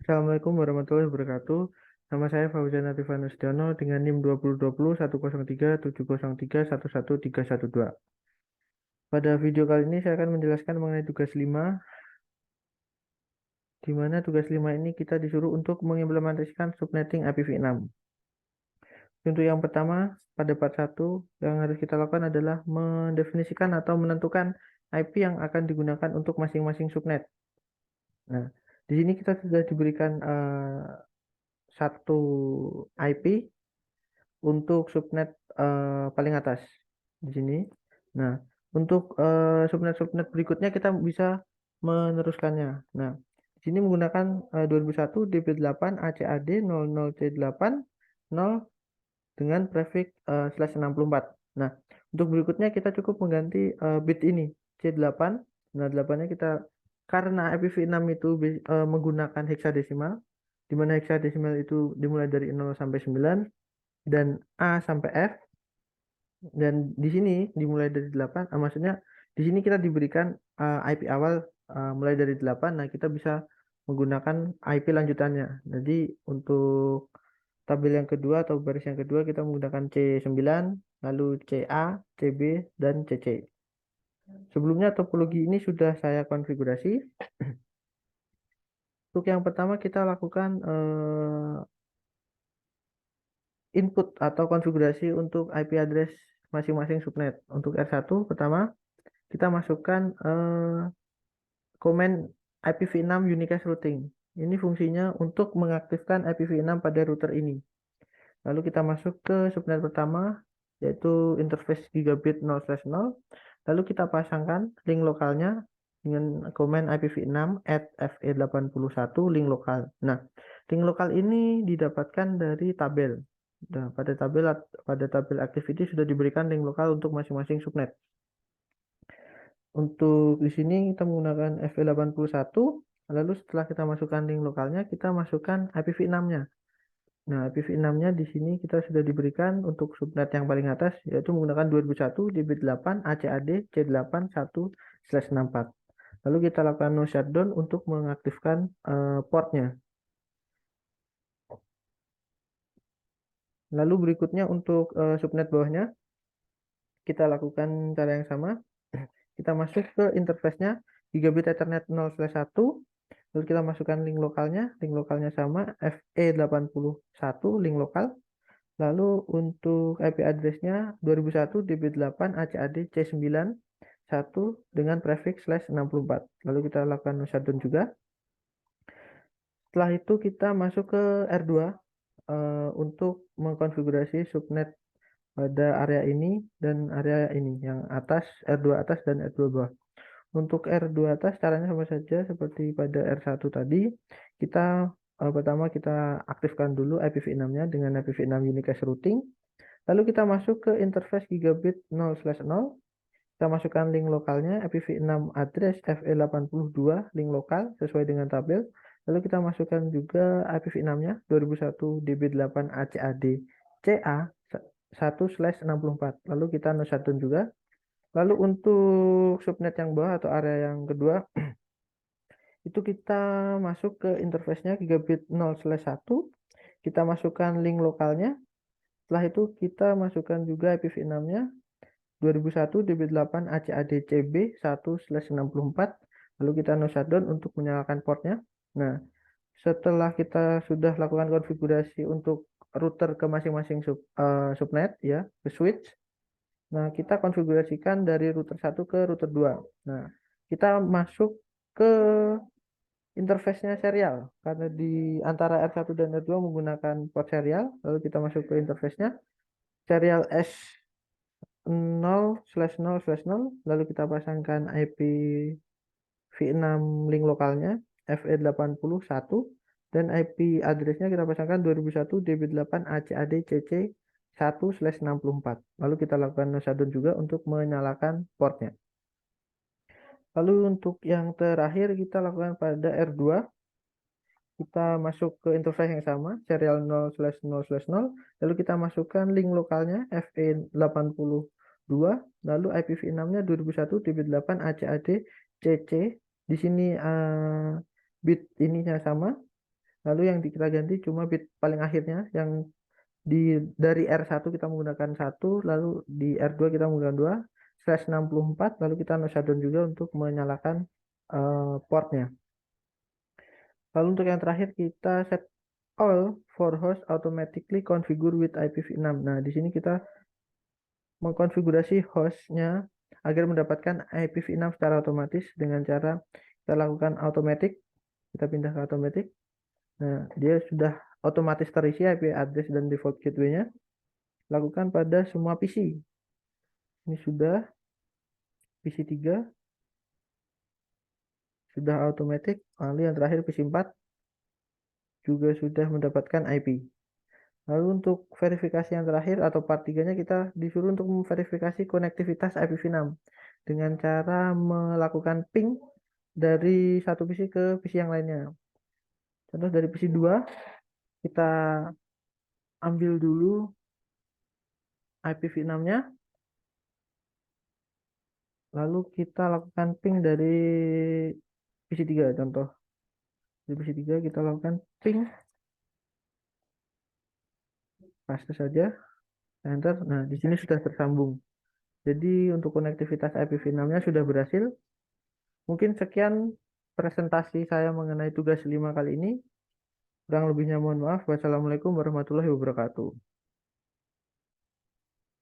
Assalamualaikum warahmatullahi wabarakatuh. Nama saya Fauzan Arifan Nasutiono dengan NIM 2020 103 103113113112. Pada video kali ini saya akan menjelaskan mengenai tugas 5, di mana tugas 5 ini kita disuruh untuk mengimplementasikan subnetting IPv6. Untuk yang pertama, pada part 1 yang harus kita lakukan adalah mendefinisikan atau menentukan IP yang akan digunakan untuk masing-masing subnet. Nah, di sini kita sudah diberikan satu IP untuk subnet paling atas di sini. Nah, untuk subnet-subnet berikutnya kita bisa meneruskannya. Nah, di sini menggunakan 2001 DB8 ACAD 00C8 0 dengan prefix /64. Nah, untuk berikutnya kita cukup mengganti bit ini C8. Nah, 8-nya kita karena IPv6 itu menggunakan heksadesimal, di mana heksadesimal itu dimulai dari 0 sampai 9 dan A sampai F, dan di sini dimulai dari 8. Maksudnya di sini kita diberikan IP awal mulai dari 8. Nah, kita bisa menggunakan IP lanjutannya. Jadi untuk tabel yang kedua atau baris yang kedua kita menggunakan C9, lalu CA, CB, dan CC. Sebelumnya topologi ini sudah saya konfigurasi. Untuk yang pertama kita lakukan input atau konfigurasi untuk IP address masing-masing subnet. Untuk R1 pertama kita masukkan komen IPv6 unicast routing. Ini fungsinya untuk mengaktifkan IPv6 pada router ini. Lalu kita masuk ke subnet pertama, yaitu interface gigabit 0/0. Lalu kita pasangkan link lokalnya dengan komen IPv6 @fe81 link lokal. Nah, link lokal ini didapatkan dari tabel. Nah, pada tabel activity sudah diberikan link lokal untuk masing-masing subnet. Untuk di sini kita menggunakan FE81, lalu setelah kita masukkan link lokalnya, kita masukkan IPv6-nya. Nah, IPv6-nya di sini kita sudah diberikan untuk subnet yang paling atas, yaitu menggunakan 2001 DB8 ACAD C8 1/64. Lalu kita lakukan no shutdown untuk mengaktifkan portnya. Lalu berikutnya untuk subnet bawahnya, kita lakukan cara yang sama. Kita masuk ke interface-nya Gigabit Ethernet 0/1. Lalu kita masukkan link lokalnya sama FE81 link lokal. Lalu untuk IP address-nya 2001 DB8 ACAD C9 1 dengan prefix /64. Lalu kita lakukan shutdown juga. Setelah itu kita masuk ke R2 untuk mengkonfigurasi subnet pada area ini dan area ini, yang atas, R2 atas dan R2 bawah. Untuk R2 atas caranya sama saja seperti pada R1 tadi. Pertama kita aktifkan dulu IPv6-nya dengan IPv6 unicast routing. Lalu kita masuk ke interface gigabit 0/0. Kita masukkan link lokalnya IPv6 address FE82 link lokal sesuai dengan tabel. Lalu kita masukkan juga IPv6-nya 2001 DB8 ACAD CA 1/64. Lalu kita no shutdown juga. Lalu untuk subnet yang bawah atau area yang kedua, itu kita masuk ke interface-nya gigabit 0/1. Kita masukkan link lokalnya. Setelah itu kita masukkan juga IPv6-nya 2001 DB8 ACAD CB 1/64. Lalu kita no shutdown untuk menyalakan portnya. Nah, setelah kita sudah lakukan konfigurasi untuk router ke masing-masing subnet ya, ke switch. Nah, kita konfigurasikan dari router 1 ke router 2. Nah, kita masuk ke interface-nya serial karena di antara R1 dan R2 menggunakan port serial. Lalu kita masuk ke interface-nya serial S0/0/0. Lalu kita pasangkan IPv6 link lokalnya FE81 dan IP address-nya kita pasangkan 2001 DB8 ACAD CC 1/64. Lalu kita lakukan no shutdown juga untuk menyalakan portnya. Lalu untuk yang terakhir kita lakukan pada R2. Kita masuk ke interface yang sama, serial 0/0/0. Lalu kita masukkan link lokalnya FE82. Lalu IPv6-nya 2001 DB8 ACAD CC. Di sini bit ininya sama. Lalu yang kita ganti cuma bit paling akhirnya, yang dari R1 kita menggunakan 1, lalu di R2 kita menggunakan 2, /64, lalu kita no shutdown juga untuk menyalakan portnya. Lalu untuk yang terakhir kita set all for host automatically configure with IPv6. Nah, di sini kita mengkonfigurasi hostnya agar mendapatkan IPv6 secara otomatis dengan cara kita lakukan automatic. Kita pindah ke automatic. Nah, dia sudah otomatis terisi IP address dan default gateway-nya. Lakukan pada semua PC. Ini sudah PC 3 sudah automatic. Lalu yang terakhir PC 4 juga sudah mendapatkan IP. Lalu untuk verifikasi yang terakhir atau part 3-nya kita disuruh untuk memverifikasi konektivitas IPv6 dengan cara melakukan ping dari satu PC ke PC yang lainnya. Contoh dari PC 2, kita ambil dulu IPv6-nya, lalu kita lakukan ping dari PC 3. Contoh di PC 3 kita lakukan ping, paste saja, enter. Nah, di sini sudah tersambung. Jadi untuk konektivitas IPv6-nya sudah berhasil. Mungkin sekian presentasi saya mengenai tugas 5 kali ini. Kurang lebihnya mohon maaf. Wassalamualaikum warahmatullahi wabarakatuh.